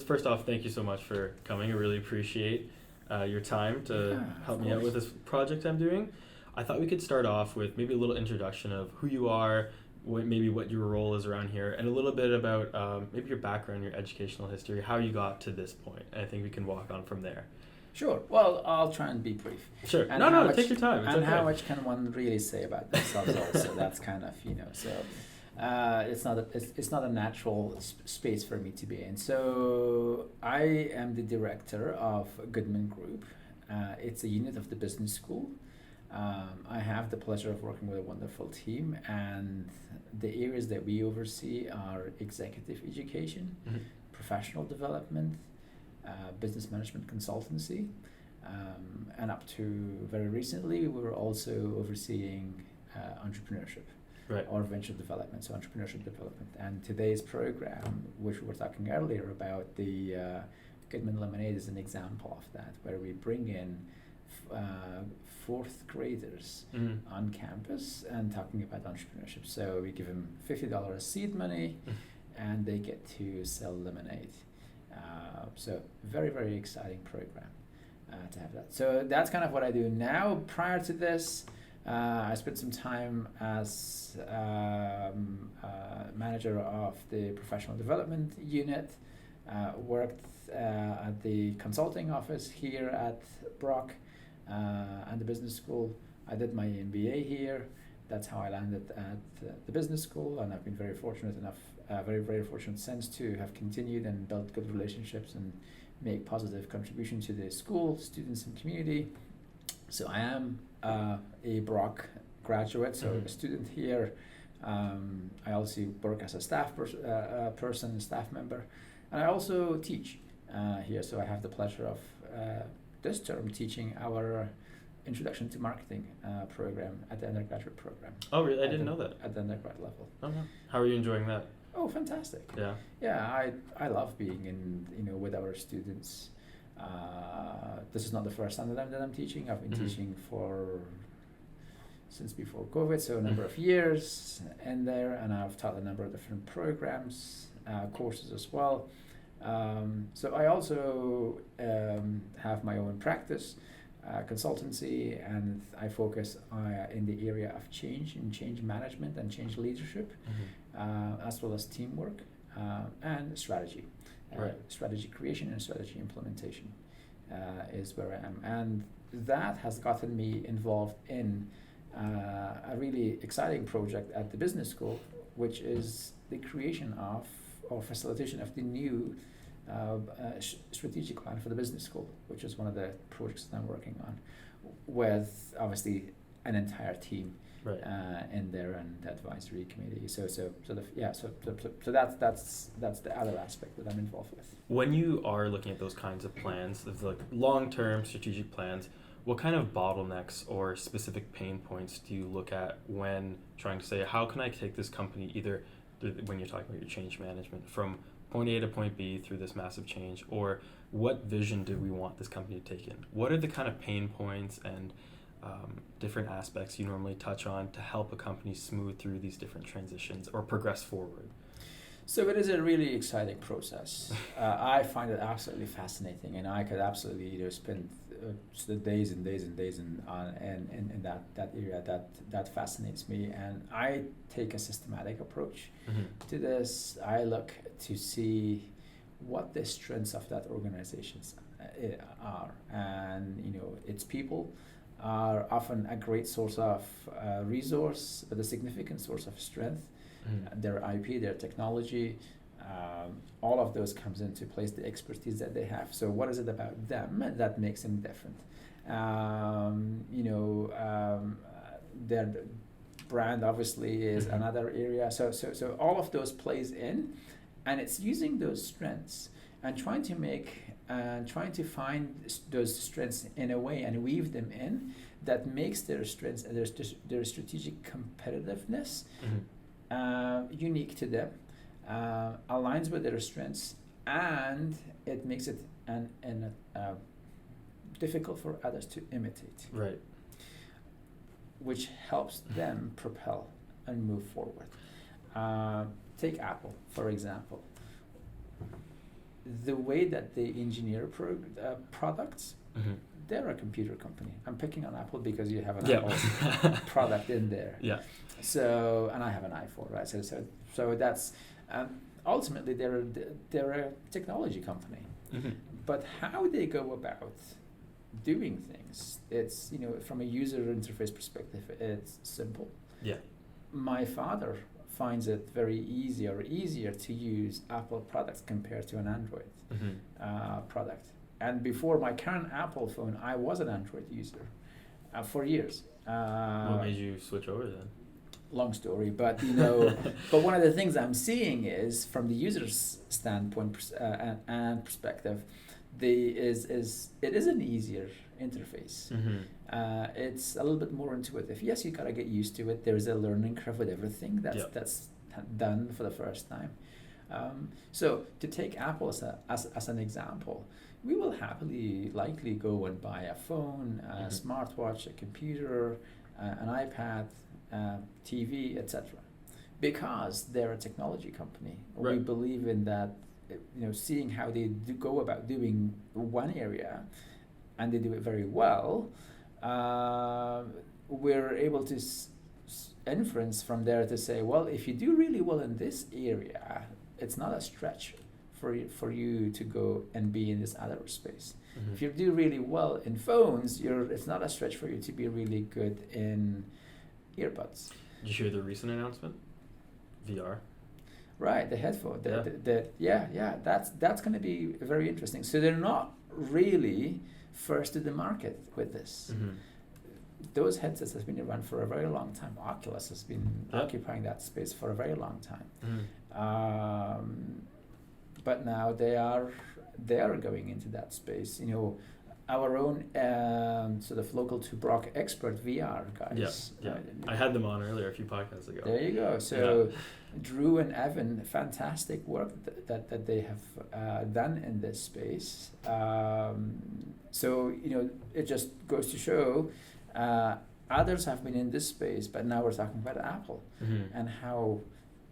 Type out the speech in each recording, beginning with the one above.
first off, thank you so much for coming. I really appreciate your time to help me out with this project I'm doing. I thought we could start off with maybe a little introduction of who you are, maybe what your role is around here, and a little bit about maybe your background, your educational history, how you got to this point. And I think we can walk on from there. Sure. Well, I'll try and be brief. Sure. And Take your time. It's and okay. how much can one really say about themselves also? That's kind of, so it's not a natural space for me to be in. So I am the director of Goodman Group. It's a unit of the business school. I have the pleasure of working with a wonderful team, and the areas that we oversee are executive education, professional development, business management consultancy, and up to very recently, we were also overseeing entrepreneurship, right, or venture development, so entrepreneurship development. And today's program, which we were talking earlier about, the Goodman Lemonade is an example of that, where we bring in fourth graders on campus and talking about entrepreneurship. So we give them $50 seed money, and they get to sell lemonade. So very, very exciting program to have that. So that's kind of what I do now. Prior to this, I spent some time as manager of the professional development unit, worked at the consulting office here at Brock and the business school. I did my MBA here. That's how I landed at the business school, and I've been very fortunate since to have continued and built good relationships and make positive contribution to the school, students, and community. So I am a Brock graduate, so a student here. I also work as a staff staff member, and I also teach here. So I have the pleasure of this term teaching our Introduction to Marketing program at the undergraduate program. Oh, really? I didn't know that. At the undergrad level. Oh, no. How are you enjoying that? Oh, fantastic. Yeah. Yeah, I love being with our students. This is not the first time that I'm teaching. I've been teaching since before COVID, so a number of years in there, and I've taught a number of different programs, courses as well. So I also have my own practice, consultancy, and I focus in the area of change and change management and change leadership, as well as teamwork and strategy. Right. Strategy creation and strategy implementation is where I am. And that has gotten me involved in a really exciting project at the business school, which is the creation of or facilitation of the new strategic plan for the business school, which is one of the projects that I'm working on, with obviously an entire team in there and the advisory committee. So that's the other aspect that I'm involved with. When you are looking at those kinds of plans, of like long-term strategic plans, what kind of bottlenecks or specific pain points do you look at when trying to say, how can I take this company, either when you're talking about your change management, from point A to point B through this massive change, or what vision do we want this company to take in? What are the kind of pain points and different aspects you normally touch on to help a company smooth through these different transitions or progress forward? So it is a really exciting process. I find it absolutely fascinating, and I could absolutely spend days and days and days in that area. That fascinates me, and I take a systematic approach to this. I look to see what the strengths of that organization are, and its people are often a great source of resource, but a significant source of strength. Their IP, their technology, all of those comes into place, the expertise that they have. So what is it about them that makes them different? Their brand obviously is another area. So all of those plays in, and it's using those strengths and trying to find those strengths in a way and weave them in that makes their strengths and their strategic competitiveness unique to them, aligns with their strengths, and it makes it difficult for others to imitate. Right. Which helps them propel and move forward. Take Apple, for example. the way that they engineer products, Mm-hmm. they're a computer company. I'm picking on Apple because you have an Yeah. Apple product in there. Yeah. So, and I have an iPhone, right? So that's ultimately they're a technology company. Mm-hmm. But how they go about doing things, it's, you know, from a user interface perspective, it's simple. Yeah. My father finds it very easier to use Apple products compared to an Android Mm-hmm. product. And before my current Apple phone, I was an Android user for years. What made you switch over then? Long story, but you know, but one of the things I'm seeing is from the user's standpoint and perspective, it is an easier interface. Mm-hmm. It's a little bit more intuitive. Yes, you gotta get used to it. There's a learning curve with everything that's done for the first time. So to take Apple as an example, we will likely go and buy a phone, a Mm-hmm. smartwatch, a computer, an iPad, TV, etc. Because they're a technology company. We Right. believe in that, you know, seeing how they go about doing one area, and they do it very well. We're able to inference from there to say, well, if you do really well in this area, it's not a stretch for you to go and be in this other space. Mm-hmm. If you do really well in phones, it's not a stretch for you to be really good in earbuds. Did you hear the recent announcement? VR. Right, the headphone. Yeah. That's going to be very interesting. So they're not really first to the market with this. Mm-hmm. Those headsets have been around for a very long time. Oculus has been Yeah. occupying that space for a very long time. Mm-hmm. But now they are going into that space. You know, our own sort of local to Brock expert VR guys. Yeah. I had them on earlier a few podcasts ago. There you go. So Drew and Evan, fantastic work that they have done in this space. So, you know, it just goes to show others have been in this space, but now we're talking about Apple Mm-hmm. and how,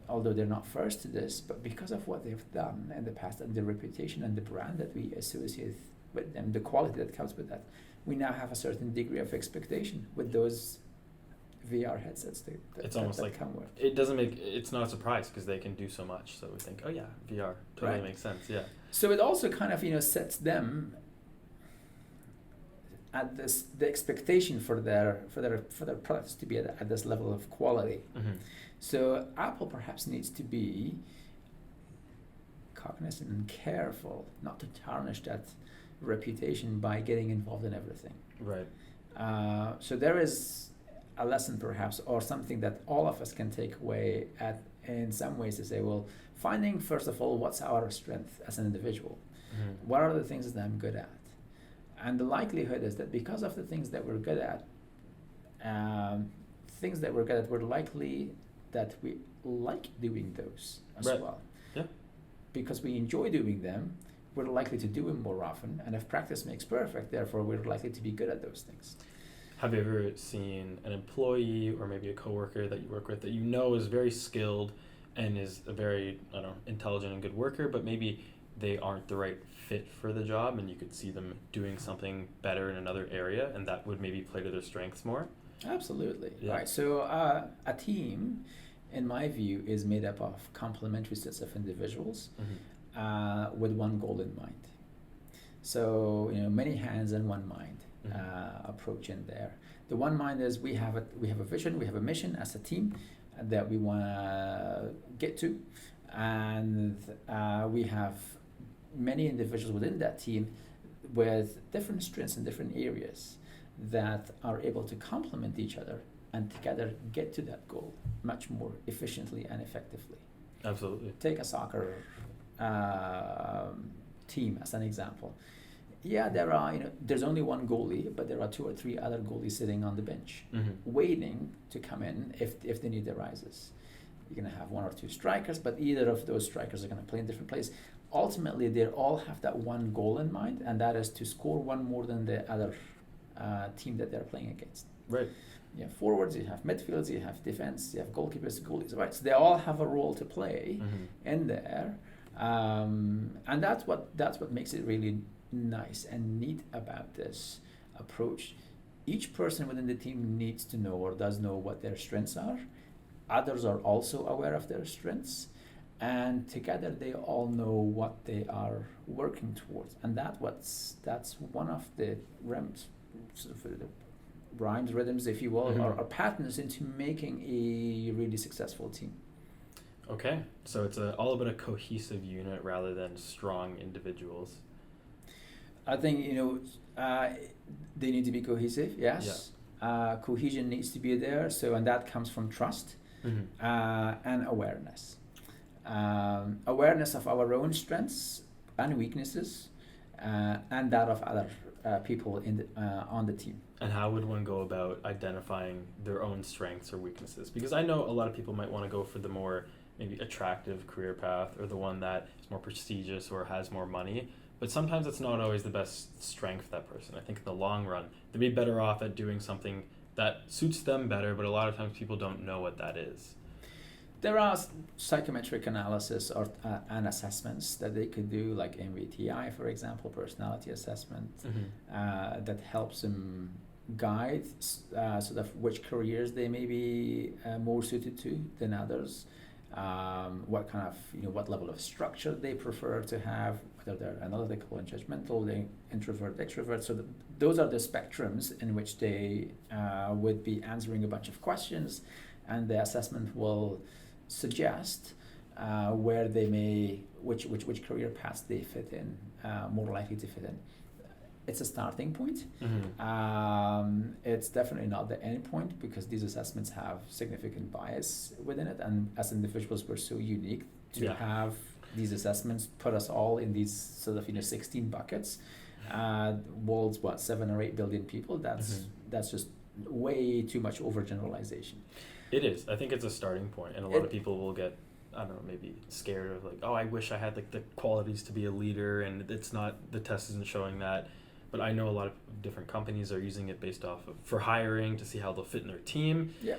although they're not first to this, but because of what they've done in the past and the reputation and the brand that we associate with them, the quality that comes with that, we now have a certain degree of expectation with those VR headsets that come with. It's not a surprise because they can do so much. So we think, oh yeah, VR totally makes sense. Yeah. So it also kind of, you know, sets them at the expectation for their products to be at this level of quality. Mm-hmm. So Apple perhaps needs to be cognizant and careful not to tarnish that reputation by getting involved in everything. Right. So there is a lesson perhaps, or something that all of us can take away in some ways to say, well, finding first of all what's our strength as an individual. Mm-hmm. What are the things that I'm good at? And the likelihood is that because of the things that we're good at, we're likely that we like doing those as Right. well. Yeah. Because we enjoy doing them, we're likely to do them more often. And if practice makes perfect, therefore we're likely to be good at those things. Have you ever seen an employee or maybe a coworker that you work with that you know is very skilled and is a very, intelligent and good worker, but maybe they aren't the right fit for the job and you could see them doing something better in another area and that would maybe play to their strengths more? Absolutely. Yeah. Right. So a team, in my view, is made up of complementary sets of individuals Mm-hmm. with one goal in mind. So, you know, many hands and one mind approach in there. The one mind is we have a vision, we have a mission as a team that we want to get to, and we have many individuals within that team with different strengths in different areas that are able to complement each other and together get to that goal much more efficiently and effectively. Absolutely. Take a soccer team as an example. Yeah, there's only one goalie, but there are 2 or 3 other goalies sitting on the bench Mm-hmm. waiting to come in if the need arises. You're going to have 1 or 2 strikers, but either of those strikers are going to play in different places. Ultimately, they all have that one goal in mind, and that is to score one more than the other team that they're playing against. Right. You have forwards, you have midfields, you have defense, you have goalkeepers, goalies, right? So they all have a role to play Mm-hmm. in there. And that's what makes it really nice and neat about this approach. Each person within the team needs to know or does know what their strengths are. Others are also aware of their strengths, and together they all know what they are working towards. And that's one of the sort of the rhymes, rhythms, if you will, Mhm. or patterns into making a really successful team. Okay, so it's all about a cohesive unit rather than strong individuals. I think they need to be cohesive. Yes, cohesion needs to be there. So, and that comes from trust and awareness. Awareness of our own strengths and weaknesses, and that of other people on the team. And how would one go about identifying their own strengths or weaknesses? Because I know a lot of people might want to go for the more maybe attractive career path, or the one that is more prestigious or has more money. But sometimes it's not always the best strength for that person. I think in the long run, they'd be better off at doing something that suits them better, but a lot of times people don't know what that is. There are psychometric analysis and assessments that they could do, like MBTI, for example, personality assessment, that helps them guide sort of which careers they may be more suited to than others. What kind of what level of structure they prefer to have, whether they're analytical and judgmental, they introvert, extrovert. So those are the spectrums in which they would be answering a bunch of questions, and the assessment will suggest where they may which career paths they fit in, more likely to fit in. It's a starting point. It's definitely not the end point, because these assessments have significant bias within it, and as individuals we're so unique to have these assessments put us all in these sort of 16 buckets. World's 7 or 8 billion people. That's just way too much overgeneralization. It is. I think it's a starting point, and a lot of people will get, I don't know, maybe scared of like, oh, I wish I had like the qualities to be a leader, and it's not, the test isn't showing that. But I know a lot of different companies are using it based off of for hiring to see how they'll fit in their team. Yeah.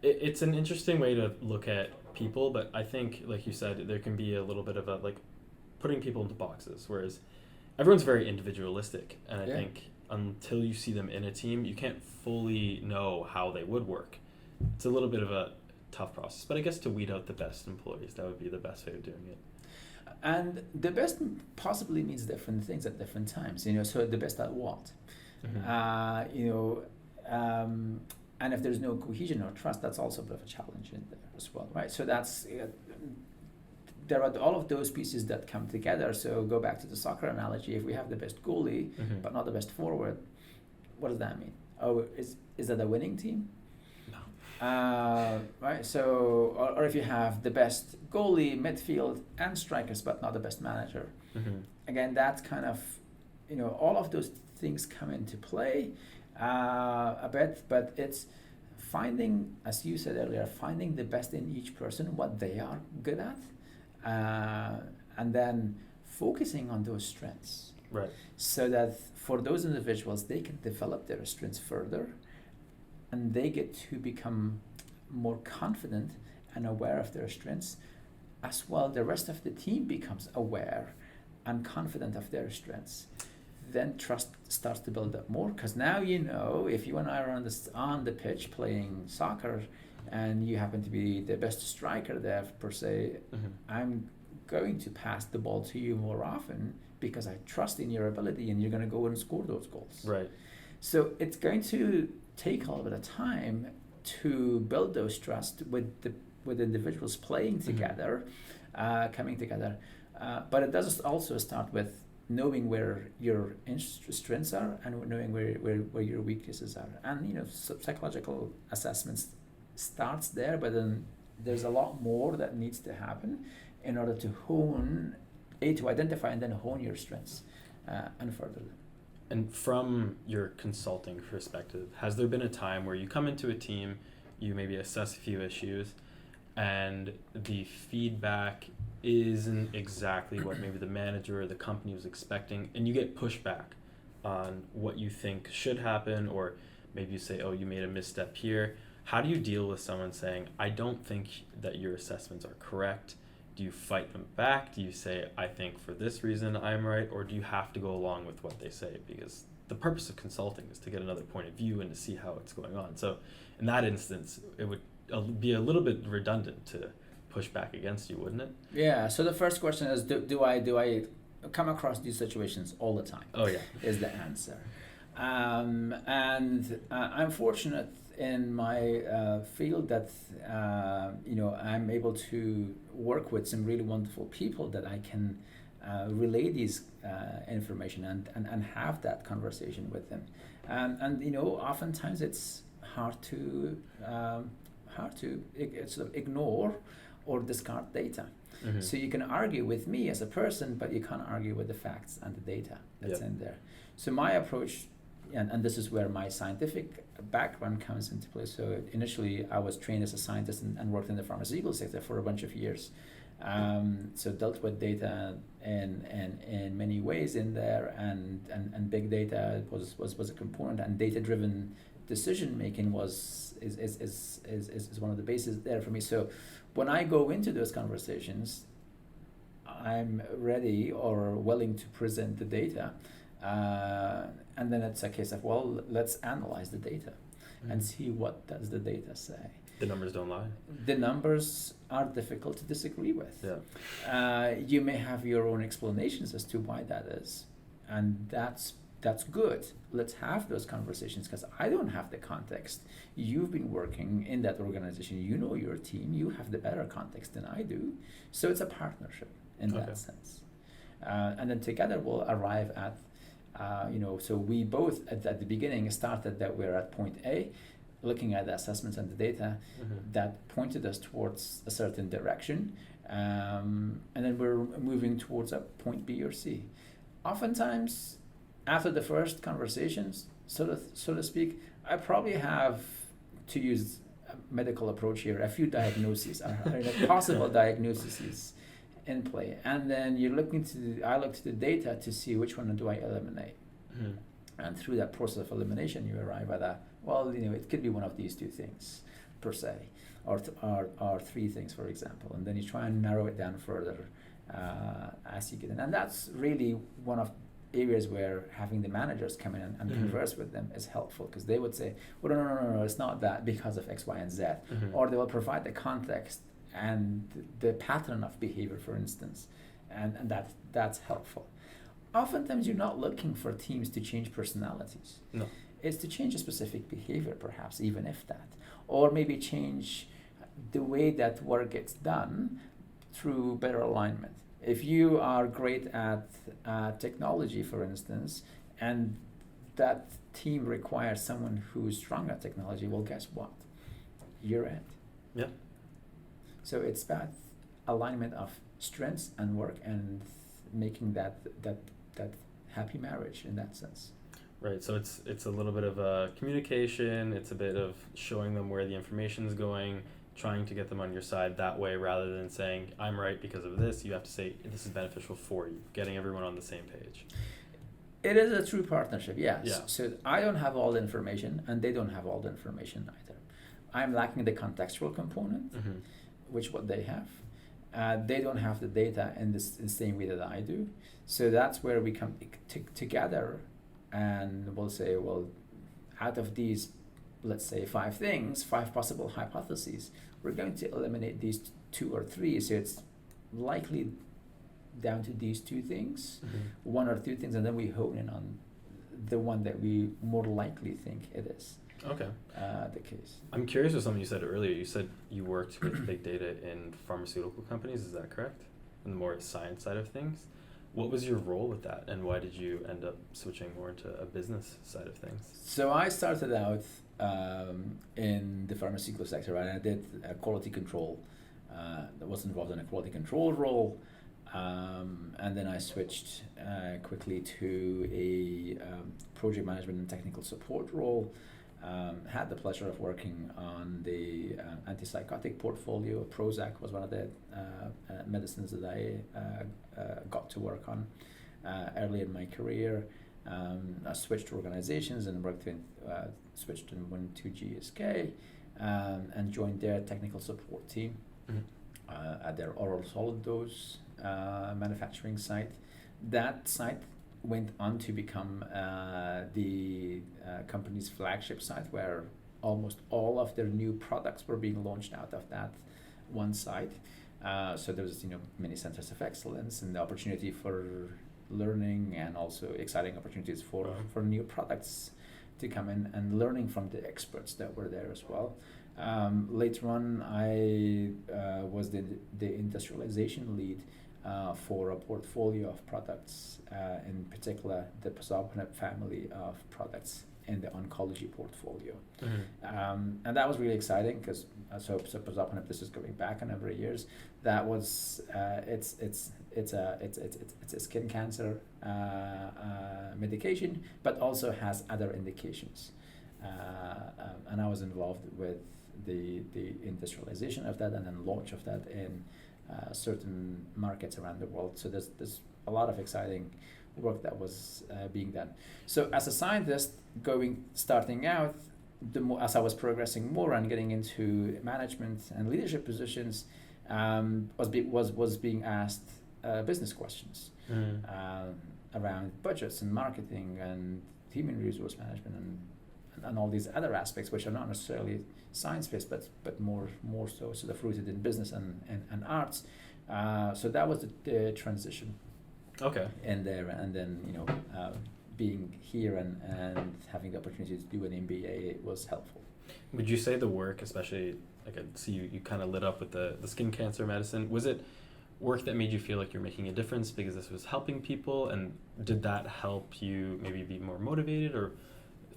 It's an interesting way to look at people, but I think, like you said, there can be a little bit of a like putting people into boxes, whereas everyone's very individualistic, and I think until you see them in a team, you can't fully know how they would work. It's a little bit of a tough process, but I guess to weed out the best employees, that would be the best way of doing it. And the best possibly means different things at different times, so the best at what? And if there's no cohesion or trust, that's also a bit of a challenge in there as well, right? So that's, there are all of those pieces that come together. So go back to the soccer analogy. If we have the best goalie, but not the best forward, what does that mean? Oh, is that a winning team? Right, so or if you have the best goalie, midfield, and strikers, but not the best manager, again, that's kind of all of those things come into play a bit, but it's finding, as you said earlier, finding the best in each person, what they are good at, and then focusing on those strengths, right? So that for those individuals, they can develop their strengths further, and they get to become more confident and aware of their strengths. As well, the rest of the team becomes aware and confident of their strengths. Then trust starts to build up more, because now if you and I are on the pitch playing soccer, and you happen to be the best striker there per se, I'm going to pass the ball to you more often because I trust in your ability, and you're going to go and score those goals. Right. So it's going to take a little bit of time to build those trust with individuals playing together, coming together. But it does also start with knowing where your strengths are and knowing where your weaknesses are. And psychological assessments starts there, but then there's a lot more that needs to happen in order to to identify and then hone your strengths and further them. And from your consulting perspective, has there been a time where you come into a team, you maybe assess a few issues, and the feedback isn't exactly what maybe the manager or the company was expecting, and you get pushback on what you think should happen, or maybe you say, oh, you made a misstep here. How do you deal with someone saying, I don't think that your assessments are correct, do you fight them back? Do you say, I think for this reason I'm right? Or do you have to go along with what they say? Because the purpose of consulting is to get another point of view and to see how it's going on. So in that instance, it would be a little bit redundant to push back against you, wouldn't it? Yeah. So the first question is, do I come across these situations all the time? Oh, yeah. Is the answer. And I'm fortunate in my field that I'm able to work with some really wonderful people that I can relay these information and have that conversation with them. And oftentimes it's hard to sort of ignore or discard data. Mm-hmm. So you can argue with me as a person, but you can't argue with the facts and the data that's in there. So my approach, and this is where my scientific background comes into play. So initially I was trained as a scientist and worked in the pharmaceutical sector for a bunch of years. So dealt with data in many ways in there, and big data was a component, and data-driven decision making is one of the bases there for me. So when I go into those conversations, I'm ready or willing to present the data, and then it's a case of, well, let's analyze the data and see what does the data say. The numbers don't lie. The numbers are difficult to disagree with. Yeah. You may have your own explanations as to why that is, and that's good. Let's have those conversations, because I don't have the context. You've been working in that organization. You know your team. You have the better context than I do. So it's a partnership in that sense. And then together we'll arrive at, so we both at the beginning started that we're at point A, looking at the assessments and the data that pointed us towards a certain direction. And then we're moving towards a point B or C. Oftentimes, after the first conversations, so to speak, I probably have, to use a medical approach here, a few diagnoses, possible diagnoses in play, and then I look to the data to see which one do I eliminate, and through that process of elimination, you arrive at it could be one of these two things, per se, or three things, for example, and then you try and narrow it down further as you get in, and that's really one of areas where having the managers come in and converse with them is helpful, because they would say, well, no, it's not that because of X, Y, and Z, or they will provide the context and the pattern of behavior, for instance, and that's helpful. Oftentimes you're not looking for teams to change personalities. No. It's to change a specific behavior, perhaps, even if that, or maybe change the way that work gets done through better alignment. If you are great at technology, for instance, and that team requires someone who's strong at technology, well, guess what? You're it. Yeah. So it's about alignment of strengths and work, and making that happy marriage in that sense. Right. So it's a little bit of a communication. It's a bit of showing them where the information is going, trying to get them on your side that way, rather than saying, I'm right because of this. You have to say, this is beneficial for you, getting everyone on the same page. It is a true partnership, yes. Yeah. So I don't have all the information, and they don't have all the information either. I'm lacking the contextual component, which what they have. They don't have the data in the same way that I do. So that's where we come together, and we'll say, well, out of these, let's say, 5 possible hypotheses, we're going to eliminate these 2 or 3, so it's likely down to these 2 things, 1 or 2 things, and then we hone in on the one that we more likely think it is. Okay. The case. I'm curious with something you said earlier. You said you worked with big data in pharmaceutical companies, is that correct? On the more science side of things. What was your role with that, and why did you end up switching more into a business side of things? So I started out in the pharmaceutical sector, and I did quality control. That was involved in a quality control role, and then I switched quickly to a project management and technical support role. Had the pleasure of working on the antipsychotic portfolio. Prozac was one of the medicines that I got to work on early in my career. I switched organizations and went to GSK and joined their technical support team. at their oral solid dose manufacturing site. That site went on to become the company's flagship site, where almost all of their new products were being launched out of that one site. So there was, many centers of excellence and the opportunity for learning, and also exciting opportunities for new products to come in, and learning from the experts that were there as well. Later on, I was the industrialization lead for a portfolio of products, in particular the pazopanib family of products in the oncology portfolio. And that was really exciting because so pazopanib, this is going back a number of years. That was it's a skin cancer medication, but also has other indications. And I was involved with the industrialization of that and then launch of that in certain markets around the world. So there's a lot of exciting work that was being done. So as a scientist, starting out, as I was progressing more and getting into management and leadership positions, was being asked business questions around budgets and marketing and human resource management and all these other aspects, which are not necessarily science-based, but more so sort of rooted in business and arts. So that was the transition. Okay. In there, and then being here and having the opportunity to do an MBA was helpful. Would you say the work, especially like I see you kind of lit up with the skin cancer medicine, was it work that made you feel like you're making a difference because this was helping people, and did that help you maybe be more motivated or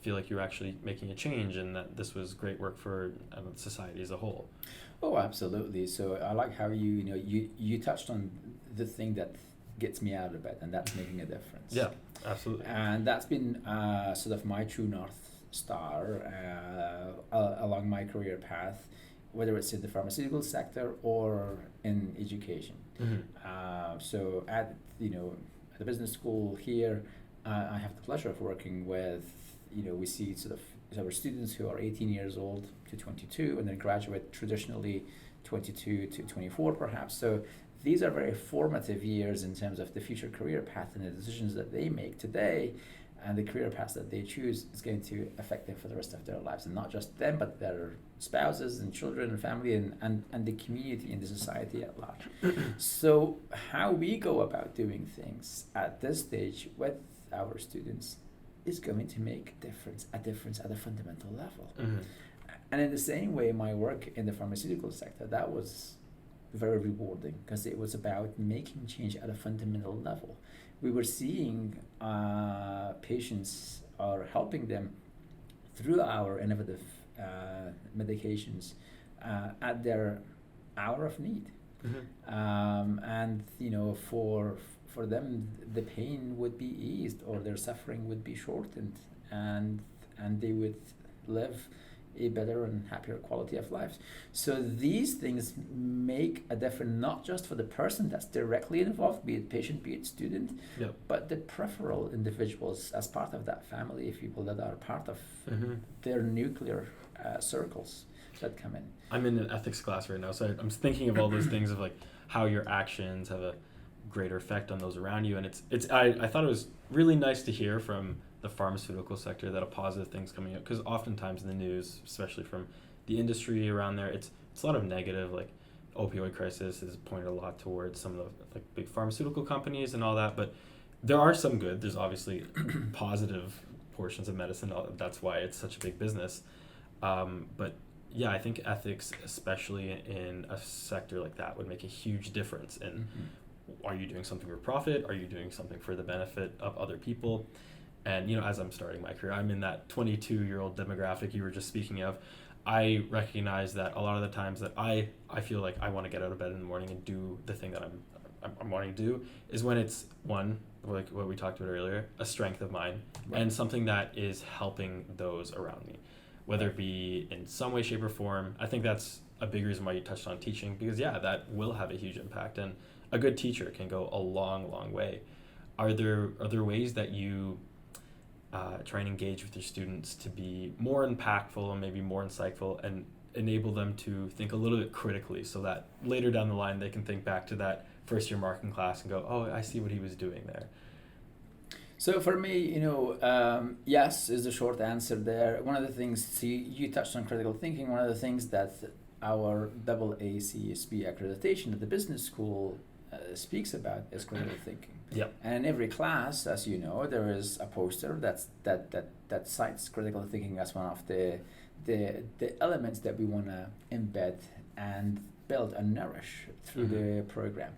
feel like you're actually making a change and that this was great work for society as a whole? Oh, absolutely. So I like how you touched on the thing that gets me out of bed, and that's making a difference. Yeah, absolutely. And that's been sort of my true north star along my career path, whether it's in the pharmaceutical sector or in education. So at the business school here, I have the pleasure of working with we see sort of our students who are 18 years old to 22, and then graduate traditionally 22 to 24 perhaps. So these are very formative years in terms of the future career path, and the decisions that they make today and the career paths that they choose is going to affect them for the rest of their lives, and not just them, but their spouses and children and family and the community and the society at large. So how we go about doing things at this stage with our students is going to make a difference at a fundamental level. And in the same way, my work in the pharmaceutical sector, that was very rewarding because it was about making change at a fundamental level. We were seeing patients, or helping them through our innovative medications at their hour of need. And for them, the pain would be eased, or their suffering would be shortened, and they would live a better and happier quality of life. So these things make a difference, not just for the person that's directly involved, be it patient, be it student, but the peripheral individuals as part of that family, people that are part of their nuclear circles that come in. I'm in an ethics class right now, so I'm thinking of all those things of like how your actions have a greater effect on those around you, and I thought it was really nice to hear from the pharmaceutical sector that a positive thing's coming up, because oftentimes in the news, especially from the industry around there, it's a lot of negative, like opioid crisis is pointed a lot towards some of the like big pharmaceutical companies and all that, but there are some good. There's obviously positive portions of medicine. That's why it's such a big business. But yeah, I think ethics, especially in a sector like that, would make a huge difference in are you doing something for profit? Are you doing something for the benefit of other people? And as I'm starting my career, I'm in that 22-year-old demographic you were just speaking of. I recognize that a lot of the times that I feel like I want to get out of bed in the morning and do the thing that I'm wanting to do is when it's one, like what we talked about earlier, a strength of mine, and something that is helping those around me, whether it be in some way, shape, or form. I think that's a big reason why you touched on teaching, because that will have a huge impact, and a good teacher can go a long, long way. Are there ways that you try and engage with your students to be more impactful and maybe more insightful, and enable them to think a little bit critically so that later down the line they can think back to that first year marketing class and go, oh, I see what he was doing there? So for me, yes is the short answer there. One of the things, see, you touched on critical thinking. One of the things that our AACSB accreditation at the business school speaks about is critical thinking. Yep. And in every class, as you know, there is a poster that cites critical thinking as one of the elements that we want to embed and build and nourish through the program.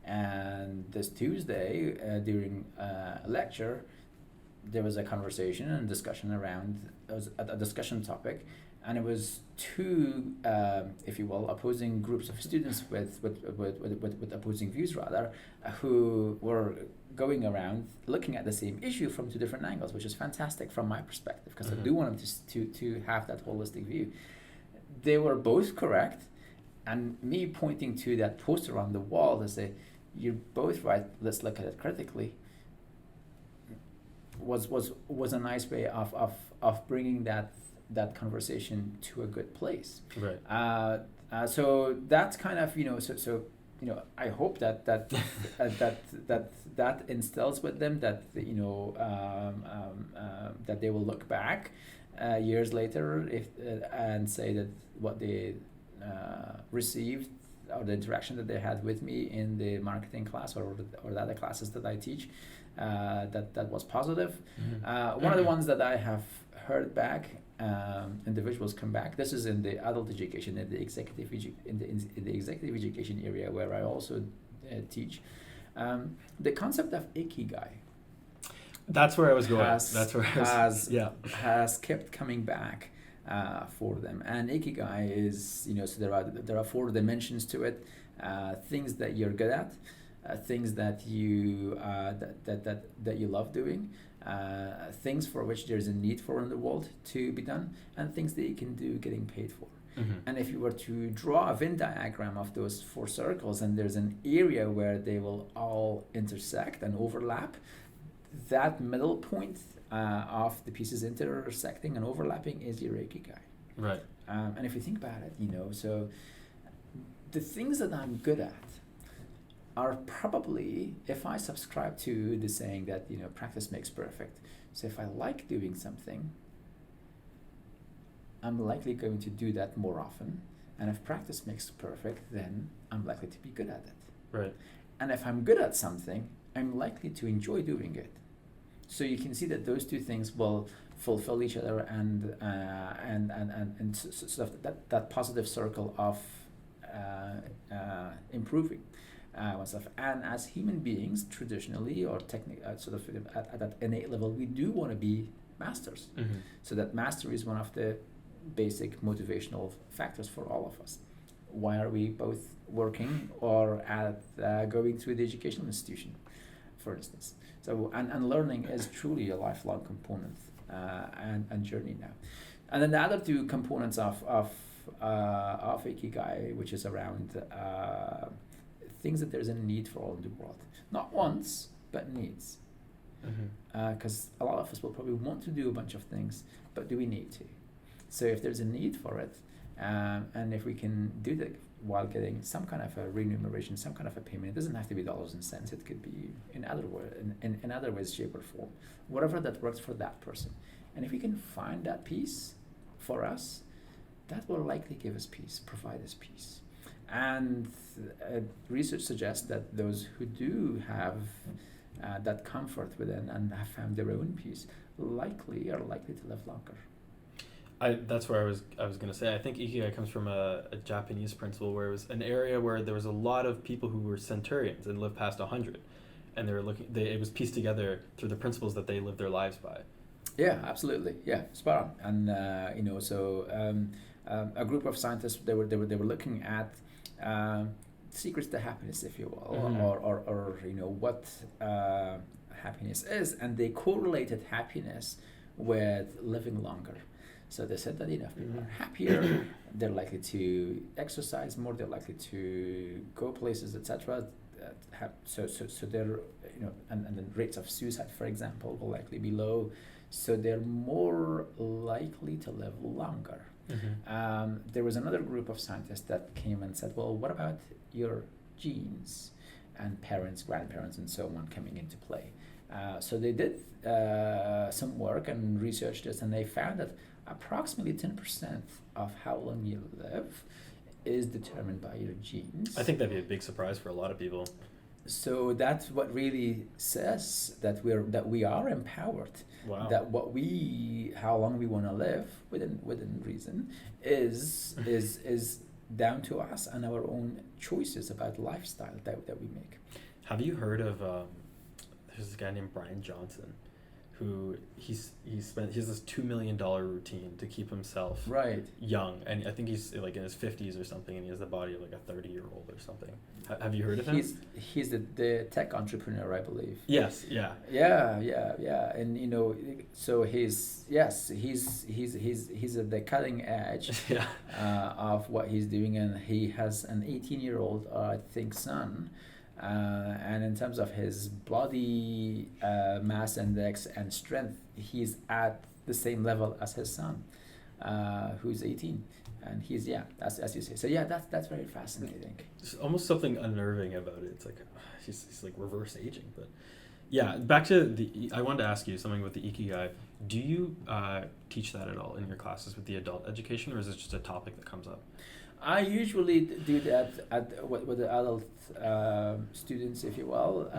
And this Tuesday, during a lecture, there was a conversation and discussion around a discussion topic, and it was two, if you will, opposing groups of students with opposing views rather, who were going around looking at the same issue from two different angles, which is fantastic from my perspective, because I do want them to have that holistic view. They were both correct, and me pointing to that poster on the wall to say, you're both right, let's look at it critically, was a nice way of bringing that conversation to a good place. Right. So that's kind of, I hope that that instills with them that that they will look back years later and say that what they received, or the interaction that they had with me in the marketing class or the other classes that I teach, that was positive. One of the ones that I have heard back, individuals come back. This is in the adult education, in the executive in the executive education area where I also teach. The concept of Ikigai. That's where I was going. Has kept coming back for them. And Ikigai is, so there are 4 dimensions to it. Things that you're good at, things that you that you love doing, things for which there's a need for in the world to be done, and things that you can do getting paid for. And if you were to draw a Venn diagram of those 4 circles, and there's an area where they will all intersect and overlap, that middle point of the pieces intersecting and overlapping is your Ikigai. Right. And if you think about it, so the things that I'm good at are probably, if I subscribe to the saying that, practice makes perfect. So if I like doing something, I'm likely going to do that more often. And if practice makes perfect, then I'm likely to be good at it. Right. And if I'm good at something, I'm likely to enjoy doing it. So you can see that those 2 things will fulfill each other and sort of that positive circle of improving oneself. And as human beings, traditionally or sort of at that innate level, we do want to be masters. So that mastery is one of the basic motivational factors for all of us. Why are we both working or at going through the educational institution, for instance? So and learning is truly a lifelong component and journey now. And then the other 2 components of Ikigai, which is around things that there's a need for all in the world, not wants but needs. Because a lot of us will probably want to do a bunch of things, but do we need to? So if there's a need for it, and if we can do that while getting some kind of a remuneration, some kind of a payment, it doesn't have to be dollars and cents. It could be in other ways, shape or form, whatever that works for that person. And if we can find that peace for us, that will likely give us peace, provide us peace. And research suggests that those who do have that comfort within and have found their own peace are likely to live longer. That's where I was going to say, I think Ikigai comes from a Japanese principle where it was an area where there was a lot of people who were centurions and lived past 100, and it was pieced together through the principles that they lived their lives by. Yeah, absolutely. Yeah, spot on. And a group of scientists, they were looking at secrets to happiness, if you will, or what happiness is, and they correlated happiness with living longer. So they said that if people are happier, they're likely to exercise more, they're likely to go places, etc. So they're and the rates of suicide, for example, will likely be low. So they're more likely to live longer. There was another group of scientists that came and said, well, what about your genes and parents, grandparents, and so on coming into play? So they did some work and researched this, and they found that approximately 10% of how long you live is determined by your genes. I think that'd be a big surprise for a lot of people. So that's what really says that we are empowered. Wow. That how long we want to live within reason is down to us and our own choices about lifestyle that we make. Have you heard of there's this guy named Brian Johnson, who he has this $2 million routine to keep himself young, and I think he's like in his 50s or something, and he has the body of like a 30-year-old or something. Have you heard of him? He's the tech entrepreneur, I believe. Yes. Yeah. Yeah. And so he's at the cutting edge of what he's doing, and he has an 18-year-old, I think, son. And in terms of his body mass index and strength, he's at the same level as his son, who's 18. And he's, that's as you say. So that's very fascinating. There's almost something unnerving about it. It's like he's like reverse aging. But yeah, back to I wanted to ask you something with the Ikigai. Do you teach that at all in your classes with the adult education, or is it just a topic that comes up? I usually do that with the adult students, if you will.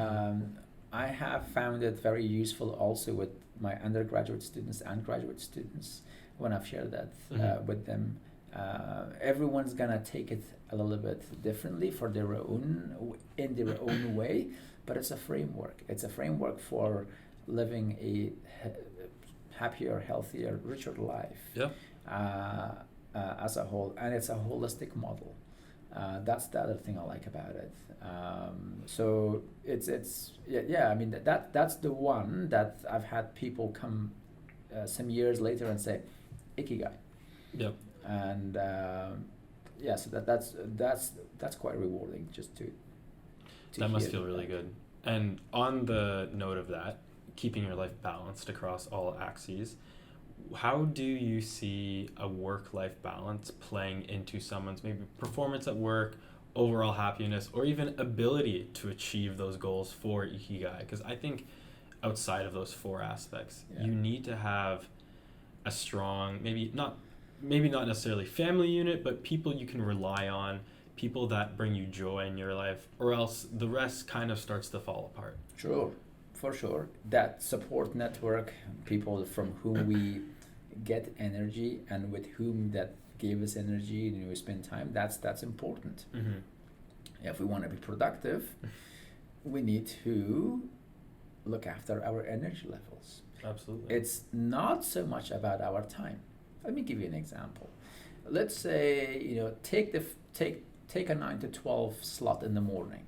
I have found it very useful also with my undergraduate students and graduate students when I've shared that with them. Everyone's gonna take it a little bit differently in their own way, but it's a framework. It's a framework for living a happier, healthier, richer life. Yeah. As a whole, and it's a holistic model. That's the other thing I like about it. So it's I mean that's the one that I've had people come some years later and say, Ikigai. Yep. And so that's quite rewarding just to that must feel really good. And on the note of that, keeping your life balanced across all axes, how do you see a work-life balance playing into someone's maybe performance at work, overall happiness, or even ability to achieve those goals for Ikigai? Because I think outside of those four aspects, you need to have a strong, maybe not necessarily family unit, but people you can rely on, people that bring you joy in your life, or else the rest kind of starts to fall apart. Sure, for sure. That support network, people from whom we get energy and with whom that gave us energy and we spend time, that's important. If we want to be productive, we need to look after our energy levels. Absolutely. It's not so much about our time. Let me give you an example. Let's say take a 9 to 12 slot in the morning,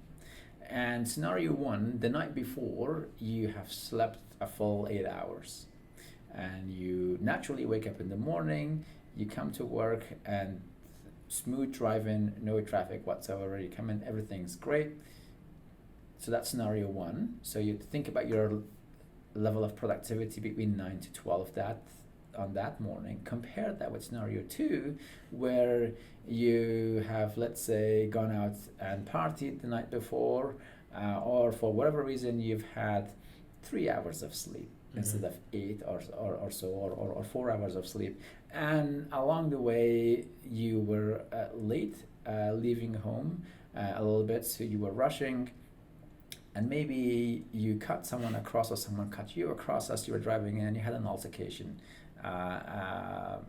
and scenario one, the night before you have slept a full 8 hours, and you naturally wake up in the morning, you come to work, and smooth driving, no traffic whatsoever, you come in, everything's great. So that's scenario one. So you think about your level of productivity between 9 to 12 on that morning. Compare that with scenario two, where you have, let's say, gone out and partied the night before, or for whatever reason you've had 3 hours of sleep instead of 8 or so, or 4 hours of sleep, and along the way you were late leaving home a little bit, so you were rushing, and maybe you cut someone across or someone cut you across as you were driving in, and you had an altercation.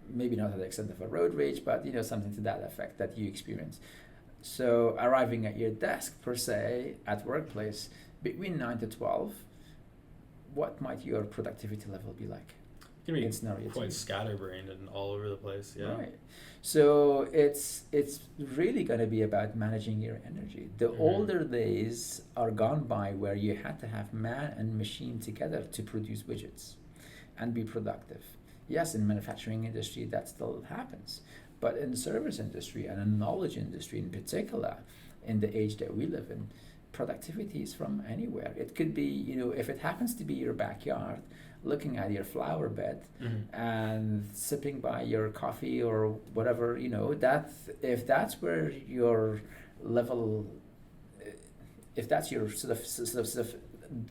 Maybe not to the extent of a road rage, but something to that effect that you experienced. So arriving at your desk per se at workplace between 9 to 12, what might your productivity level be like? It can be quite scatterbrained and all over the place. Yeah. Right. So it's really going to be about managing your energy. The older days are gone by where you had to have man and machine together to produce widgets and be productive. Yes, in manufacturing industry that still happens, but in the service industry and in knowledge industry in particular, in the age that we live in, productivity is from anywhere. It could be, if it happens to be your backyard, looking at your flower bed and sipping by your coffee or whatever, if that's where your level, if that's your sort of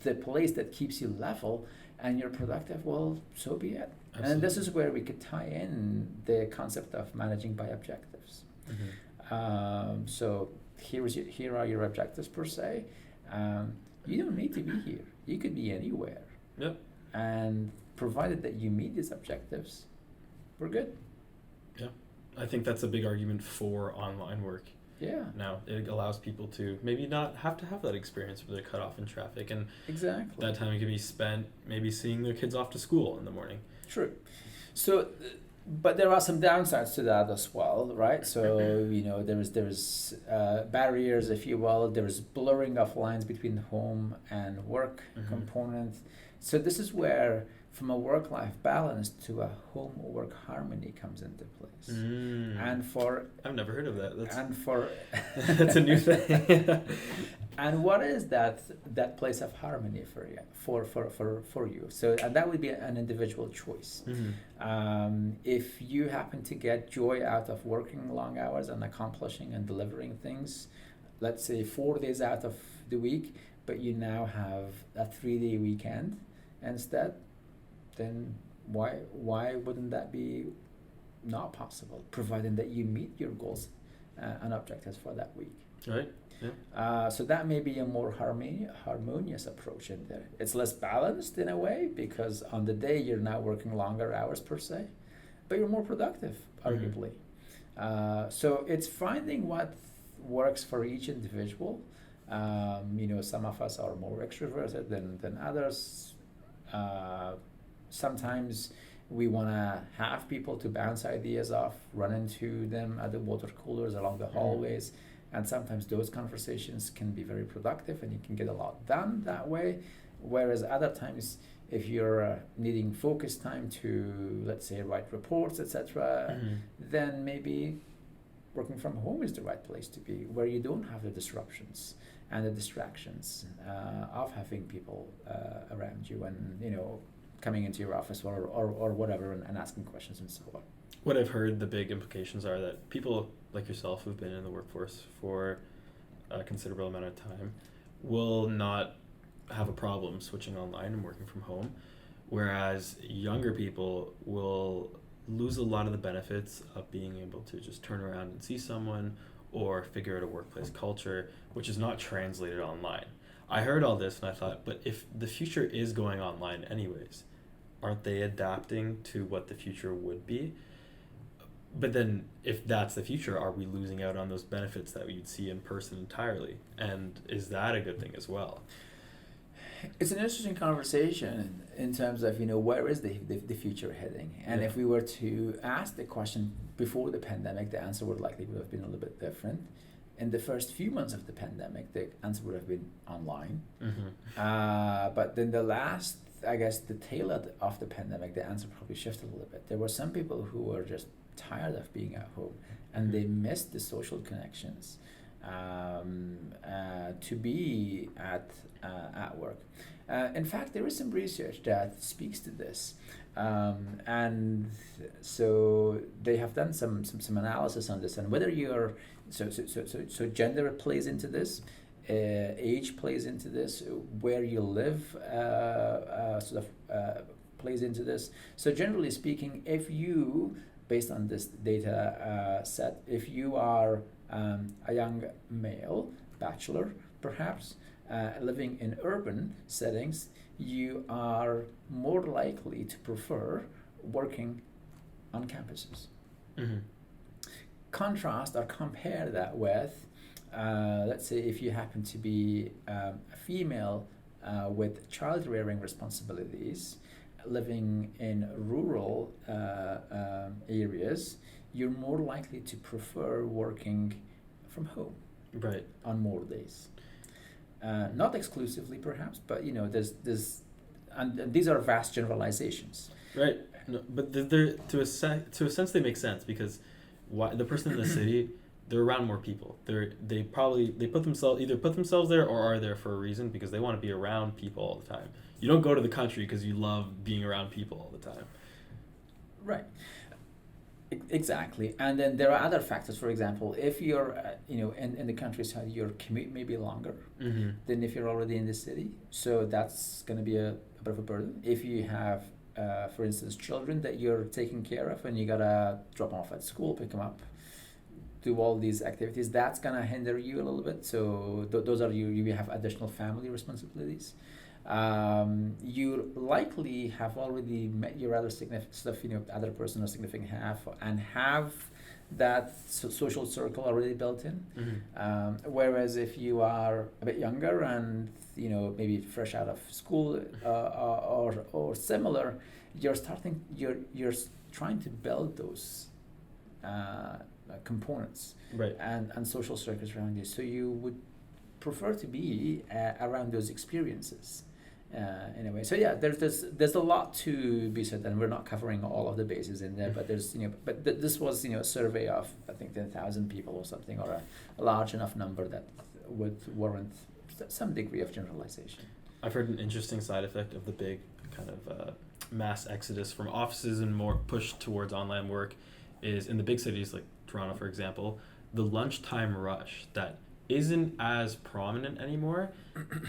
the place that keeps you level and you're productive, well, so be it. Absolutely. And this is where we could tie in the concept of managing by objectives. So here are your objectives per se. You don't need to be here. You could be anywhere. Yep. And provided that you meet these objectives, we're good. Yeah. I think that's a big argument for online work. Yeah. Now, it allows people to maybe not have to have that experience where they're cut off in traffic. And exactly. That time can be spent maybe seeing their kids off to school in the morning. True. So, but there are some downsides to that as well, right? So, there's barriers, if you will. There's blurring of lines between home and work component. So this is where, from a work-life balance to a home-work harmony comes into place. And I've never heard of that. That's a new thing. And what is that place of harmony for you, for you? So, and that would be an individual choice. If you happen to get joy out of working long hours and accomplishing and delivering things, let's say 4 days out of the week, but you now have a 3-day weekend instead, then why wouldn't that be not possible, providing that you meet your goals and objectives for that week? Right. Yeah. So that may be a more harmonious approach in there. It's less balanced in a way because on the day you're now working longer hours per se, but you're more productive, arguably. So it's finding what works for each individual. Some of us are more extroverted than others. Sometimes we want to have people to bounce ideas off, run into them at the water coolers along the hallways, and sometimes those conversations can be very productive and you can get a lot done that way. Whereas other times, if you're needing focus time to, let's say, write reports, etc., then maybe working from home is the right place to be, where you don't have the disruptions and the distractions of having people around you and, coming into your office or whatever and asking questions and so on. What I've heard, the big implications are that people like yourself who've been in the workforce for a considerable amount of time will not have a problem switching online and working from home, whereas younger people will lose a lot of the benefits of being able to just turn around and see someone or figure out a workplace culture, which is not translated online. I heard all this and I thought, but if the future is going online anyways, aren't they adapting to what the future would be? But then if that's the future, are we losing out on those benefits that we'd see in person entirely? And is that a good thing as well? It's an interesting conversation in terms of, where is the future heading? And if we were to ask the question before the pandemic, the answer would likely have been a little bit different. In the first few months of the pandemic, the answer would have been online. But then the tail end of the pandemic, the answer probably shifted a little bit. There were some people who were just tired of being at home and they missed the social connections to be at work. In fact, there is some research that speaks to this. And so they have done some analysis on this, and whether you're so gender plays into this, age plays into this, where you live plays into this. So generally speaking, if you, based on this data set, if you are a young male, bachelor perhaps, living in urban settings, you are more likely to prefer working on campuses. Contrast or compare that with, let's say, if you happen to be a female with child rearing responsibilities, living in rural areas, you're more likely to prefer working from home on more days. Not exclusively, perhaps, but there's and these are vast generalizations. Right, no, but they're to a sense they make sense, because the person in the city they're around more people. They put themselves there or are there for a reason because they want to be around people all the time. You don't go to the country because you love being around people all the time. Right. Exactly. And then there are other factors. For example, if you're in the countryside, your commute may be longer than if you're already in the city. So that's going to be a bit of a burden. If you have, for instance, children that you're taking care of and you got to drop them off at school, pick them up, do all these activities, that's going to hinder you a little bit. So those are you have additional family responsibilities. You likely have already met your other significant other person or significant half, and have that social circle already built in. Whereas if you are a bit younger and maybe fresh out of school or similar, you're trying to build those components, right, and social circles around you. So you would prefer to be around those experiences. In a way, so yeah, there's a lot to be said, and we're not covering all of the bases in there. But there's this was a survey of I think 10,000 people or something, or a large enough number that would warrant some degree of generalization. I've heard an interesting side effect of the big kind of mass exodus from offices and more push towards online work is in the big cities like Toronto, for example, the lunchtime rush that isn't as prominent anymore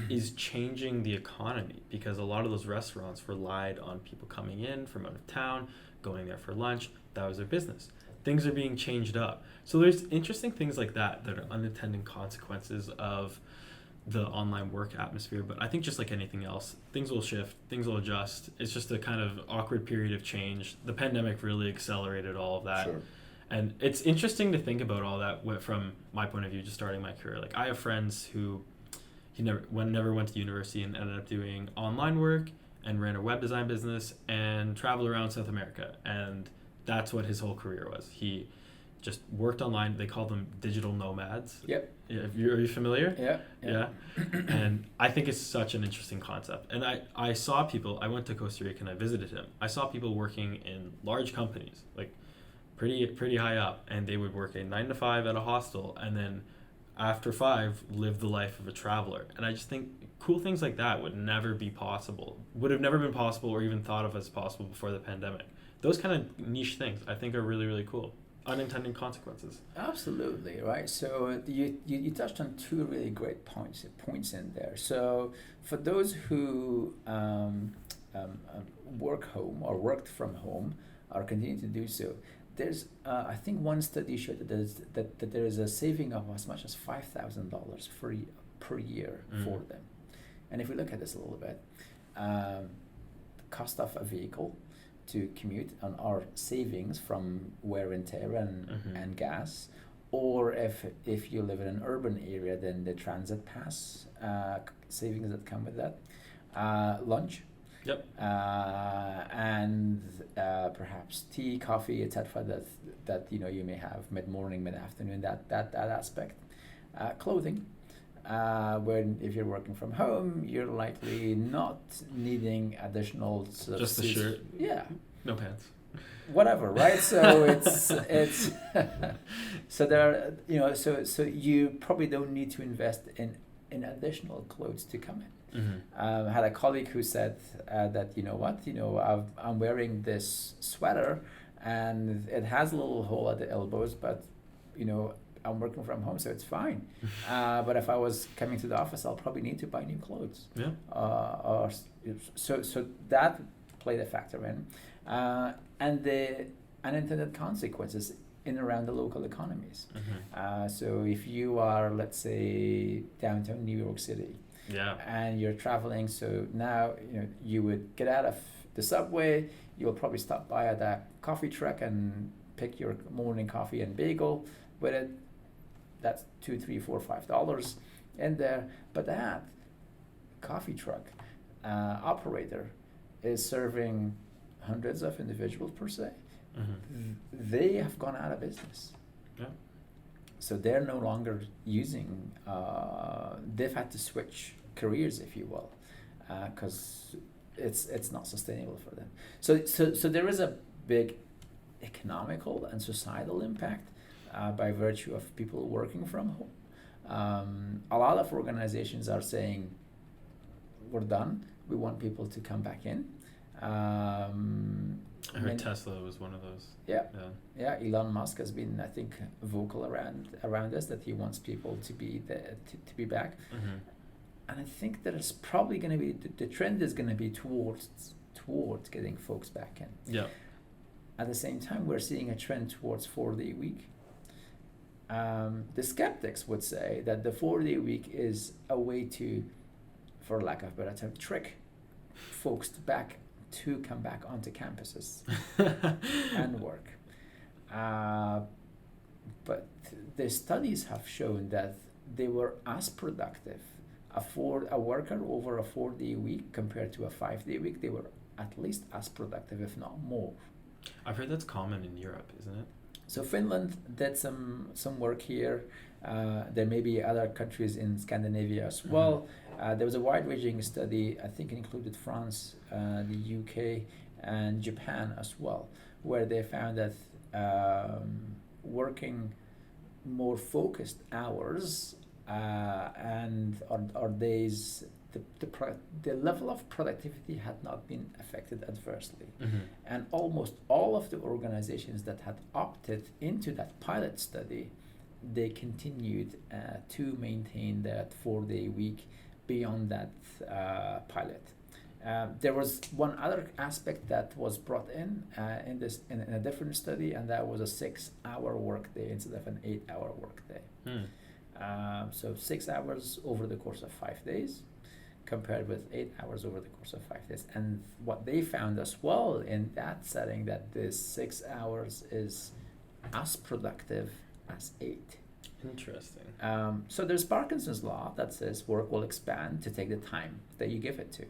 is changing the economy, because a lot of those restaurants relied on people coming in from out of town, going there for lunch. That was their business. Things are being changed up. So there's interesting things like that are unintended consequences of the online work atmosphere. But I think just like anything else, things will shift, things will adjust. It's just a kind of awkward period of change. The pandemic really accelerated all of that. Sure. And it's interesting to think about all that from my point of view, just starting my career. Like I have friends who never went to university and ended up doing online work and ran a web design business and traveled around South America. And that's what his whole career was. He just worked online. They call them digital nomads. Yep. Are you familiar? Yeah. And I think it's such an interesting concept. And I saw people, I went to Costa Rica and I visited him. I saw people working in large companies, like pretty high up, and they would work a 9 to 5 at a hostel, and then after 5 live the life of a traveler. And I just think cool things like that would have never been possible or even thought of as possible before the pandemic. Those kind of niche things I think are really, really cool. Unintended consequences. Absolutely, right. So you touched on two really great points in there. So for those who work home or worked from home or continue to do so, there's I think one study showed that there is a saving of as much as $5,000 per year for them. And if we look at this a little bit, the cost of a vehicle to commute on our savings from wear and tear and gas, or if you live in an urban area, then the transit pass savings that come with that, lunch. Yep. And perhaps tea, coffee, etc. That you may have mid-morning, mid-afternoon. That aspect, clothing. When if you're working from home, you're likely not needing additional. Just the shirt. Yeah. No pants. Whatever, right? So it's so there are, so you probably don't need to invest in additional clothes to come in. I had a colleague who said that I'm wearing this sweater and it has a little hole at the elbows, but I'm working from home, so it's fine. But if I was coming to the office, I'll probably need to buy new clothes. Yeah. So that played a factor in, and the unintended consequences in around the local economies. So if you are, let's say, downtown New York City. Yeah. And you're traveling, so now you would get out of the subway. You'll probably stop by at that coffee truck and pick your morning coffee and bagel with it. That's $2, $3, $4, $5 in there. But that coffee truck operator is serving hundreds of individuals per se. They have gone out of business. Yeah. So they're no longer using. They've had to switch careers, if you will, because it's not sustainable for them. So there is a big economical and societal impact by virtue of people working from home. A lot of organizations are saying, we're done. We want people to come back in. I heard Tesla was one of those. Yeah. Elon Musk has been, I think, vocal around this, that he wants people to be to be back. Mm-hmm. And I think that it's probably going to be the trend is going to be towards getting folks back in. Yeah. At the same time, we're seeing a trend towards 4-day week. The skeptics would say that the 4-day week is a way to, for lack of a better term, trick folks to come back onto campuses and work. But the studies have shown that they were as productive. A worker over a 4-day week compared to a 5-day week, they were at least as productive, if not more. I've heard that's common in Europe, isn't it? So Finland did some work here. There may be other countries in Scandinavia as well. There was a wide-ranging study, I think it included France, the UK, and Japan as well, where they found that working more focused hours and or days, the level of productivity had not been affected adversely. Mm-hmm. And almost all of the organizations that had opted into that pilot study, they continued to maintain that 4-day week beyond that pilot. There was one other aspect that was brought in a different study, and that was a 6-hour workday instead of an 8-hour workday. So 6 hours over the course of 5 days, compared with 8 hours over the course of 5 days. And what they found as well in that setting, that this 6 hours is as productive as 8. Interesting. So there's Parkinson's law that says work will expand to take the time that you give it to.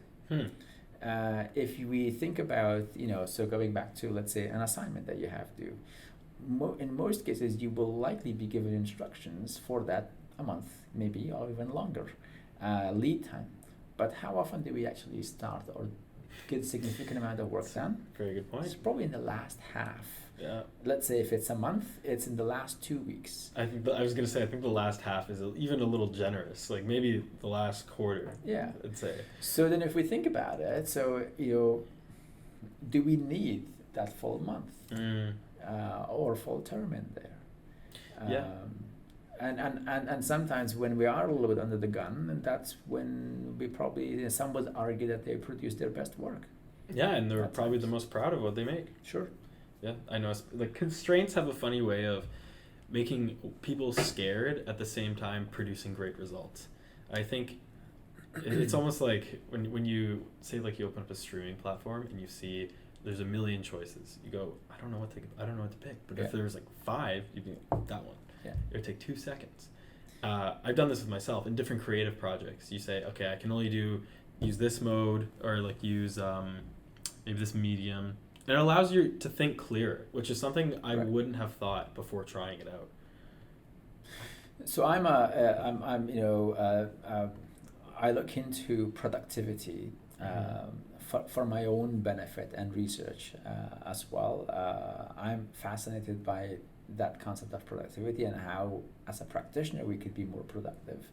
If we think about, so going back to, let's say, an assignment that you have to, in most cases, you will likely be given instructions for that a month, maybe, or even longer lead time. But how often do we actually start or get a significant amount of work done? Very good point. It's probably in the last half. Yeah. Let's say if it's a month, it's in the last 2 weeks. I think I think the last half is even a little generous. Like maybe the last quarter. Yeah. I'd say. So then, if we think about it, so do we need that full month or full term in there? Yeah. And sometimes when we are a little bit under the gun, and that's when we probably, some would argue that they produce their best work. Yeah, and they're probably the most proud of what they make. Sure. Yeah, I know. Like constraints have a funny way of making people scared at the same time producing great results. I think it's almost like when you say, like, you open up a streaming platform and you see there's a million choices. You go, I don't know what to pick. But if there's like 5, you can that one. Yeah. It would take 2 seconds. I've done this with myself in different creative projects. You say, okay, I can only use this mode, or like use maybe this medium. And it allows you to think clearer, which is something I wouldn't have thought before trying it out. So I look into productivity for my own benefit and research as well. I'm fascinated by that concept of productivity and how, as a practitioner, we could be more productive.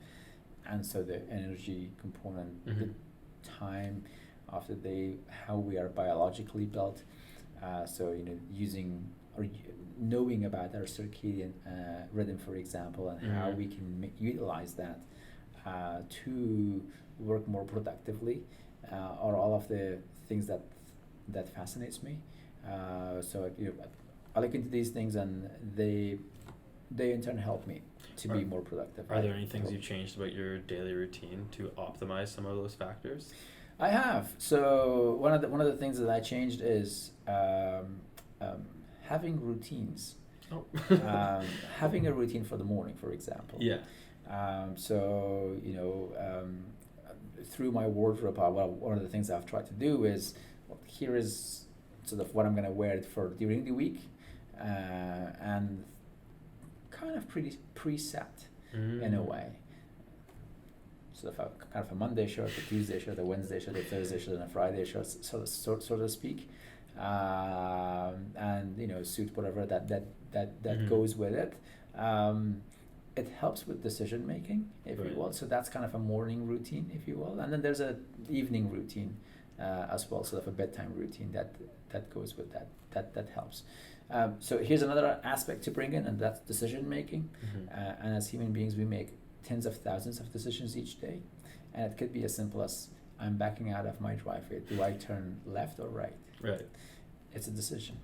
And so the energy component, the time of the day, how we are biologically built. So using or knowing about our circadian rhythm, for example, and how we can utilize that to work more productively, are all of the things that fascinates me. So I look into these things, and they in turn help me to be more productive. Are there any things you've changed about your daily routine to optimize some of those factors? I have. So one of the things that I changed is having routines. Oh. Having a routine for the morning, for example. Yeah. Through my wardrobe, one of the things I've tried to do is, here is sort of what I'm going to wear for during the week, and kind of pretty preset in a way. Sort of a Monday shirt, a Tuesday shirt, a Wednesday shirt, a Thursday shirt, and a Friday shirt, so to speak, and suit whatever that goes with it. It helps with decision making, if Right. you will. So that's kind of a morning routine, if you will. And then there's a evening routine as well, sort of a bedtime routine that goes with that. That helps. So here's another aspect to bring in, and that's decision making. And as human beings, we make tens of thousands of decisions each day, and it could be as simple as, I'm backing out of my driveway. Do I turn left or right? Right. It's a decision.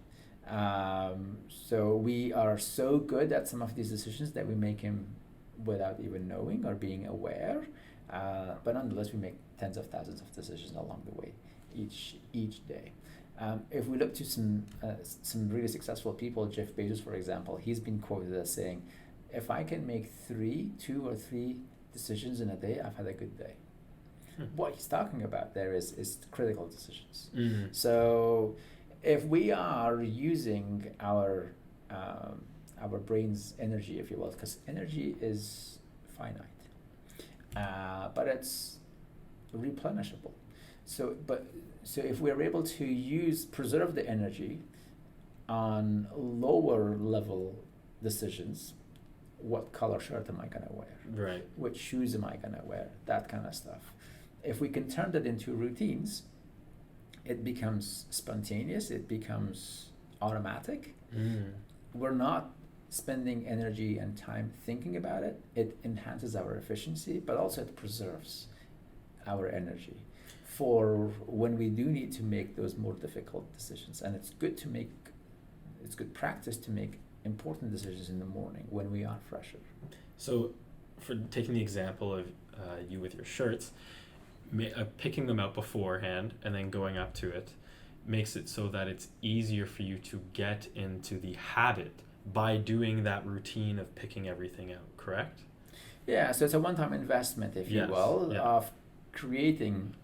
So we are so good at some of these decisions that we make them without even knowing or being aware. But nonetheless, we make tens of thousands of decisions along the way each day. If we look to some really successful people, Jeff Bezos, for example, he's been quoted as saying, if I can make 2 or 3 decisions in a day, I've had a good day. What he's talking about there is critical decisions. So if we are using our brain's energy, if you will, because energy is finite, but it's replenishable. So if we're able to preserve the energy on lower level decisions, what color shirt am I gonna wear? Right. Which shoes am I gonna wear? That kind of stuff. If we can turn that into routines, it becomes spontaneous, it becomes automatic. We're not spending energy and time thinking about it. It enhances our efficiency, but also it preserves our energy for when we do need to make those more difficult decisions. And it's good practice to make important decisions in the morning when we are fresher. So, for taking the example of you with your shirts, picking them out beforehand and then going up to it makes it so that it's easier for you to get into the habit by doing that routine of picking everything out, correct? Yeah, so it's a one-time investment, if you will, of creating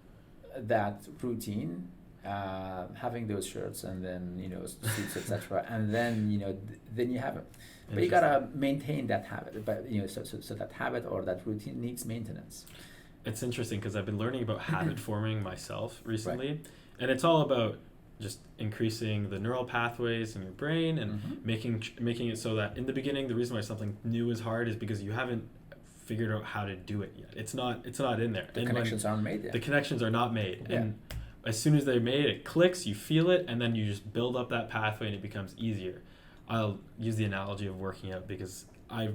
that routine, having those shirts and then, suits, etc. And then, then you have it. But you gotta maintain that habit, but so that habit or that routine needs maintenance. It's interesting because I've been learning about habit forming myself recently, Right. And it's all about just increasing the neural pathways in your brain and making it so that in the beginning, the reason why something new is hard is because you haven't figured out how to do it yet. It's not in there. The connections aren't made yet. The connections are not made. Yeah. And as soon as they're made, it clicks, you feel it, and then you just build up that pathway and it becomes easier. I'll use the analogy of working out because I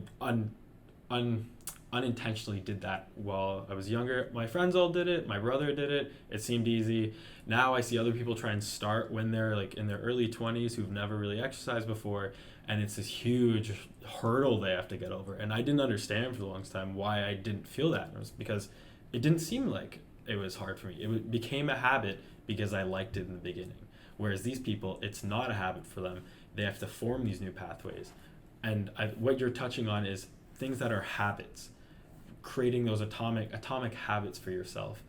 unintentionally did that while I was younger. My friends all did it. My brother did it. It seemed easy. Now I see other people try and start when they're like in their early 20s who've never really exercised before, and it's this huge hurdle they have to get over. And I didn't understand for the longest time why I didn't feel that. It was because it didn't seem like it was hard for me. It became a habit because I liked it in the beginning. Whereas these people, it's not a habit for them. They have to form these new pathways. And what you're touching on is things that are habits. Creating those atomic habits for yourself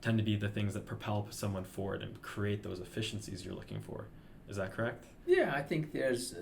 tend to be the things that propel someone forward and create those efficiencies you're looking for. Is that correct? Yeah, I think there's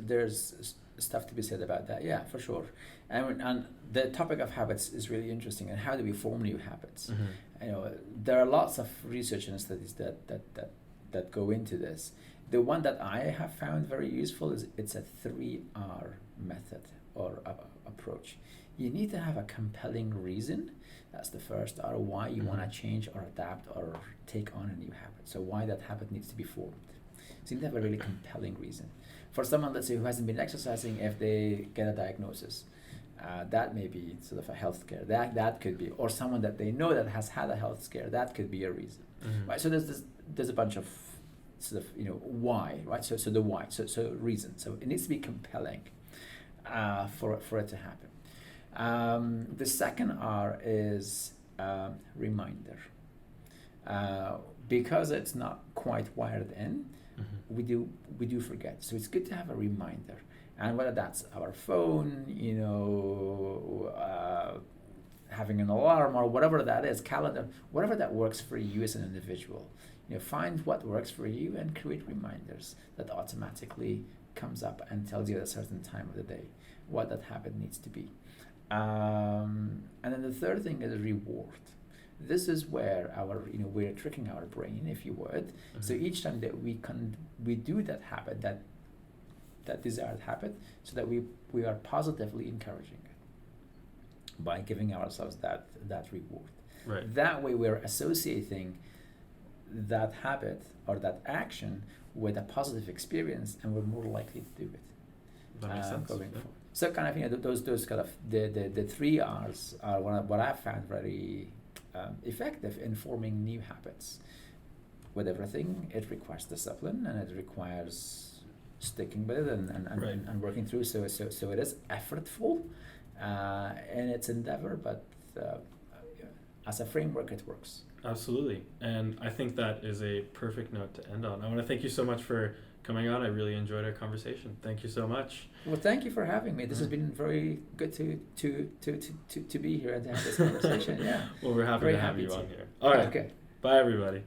stuff to be said about that. Yeah, for sure. And the topic of habits is really interesting. And how do we form new habits? There are lots of research and studies that go into this. The one that I have found very useful is it's a 3R method or approach. You need to have a compelling reason. That's the first R, why you want to change or adapt or take on a new habit. So why that habit needs to be formed. So you need to have a really compelling reason. For someone, let's say, who hasn't been exercising, if they get a diagnosis, that may be sort of a health scare. That could be, or someone that they know that has had a health scare, that could be a reason. Right? So there's a bunch of sort of, why, right? So the why, so reason. So it needs to be compelling for it to happen. The second R is reminder. Because it's not quite wired in, we do forget. So it's good to have a reminder. And whether that's our phone, having an alarm or whatever that is, calendar, whatever that works for you as an individual. Find what works for you and create reminders that automatically comes up and tells you at a certain time of the day what that habit needs to be. And then the third thing is reward. This is where we're tricking our brain, if you would. So each time that we do that habit, that that desired habit, so that we are positively encouraging it by giving ourselves that reward. Right. That way we're associating that habit or that action with a positive experience, and we're more likely to do it. That makes sense. Going forward. So kind of, those kind of the 3 R's are what I found very effective in forming new habits. With everything, it requires discipline, and it requires sticking with it and working through. So it is effortful in its endeavor, but as a framework, it works. Absolutely. And I think that is a perfect note to end on. I want to thank you so much for coming on. I really enjoyed our conversation. Thank you so much. Well, thank you for having me. This has been very good to be here and to have this conversation. Yeah. Well, we're happy very to have happy you to. on here. All right. Okay. Bye, everybody.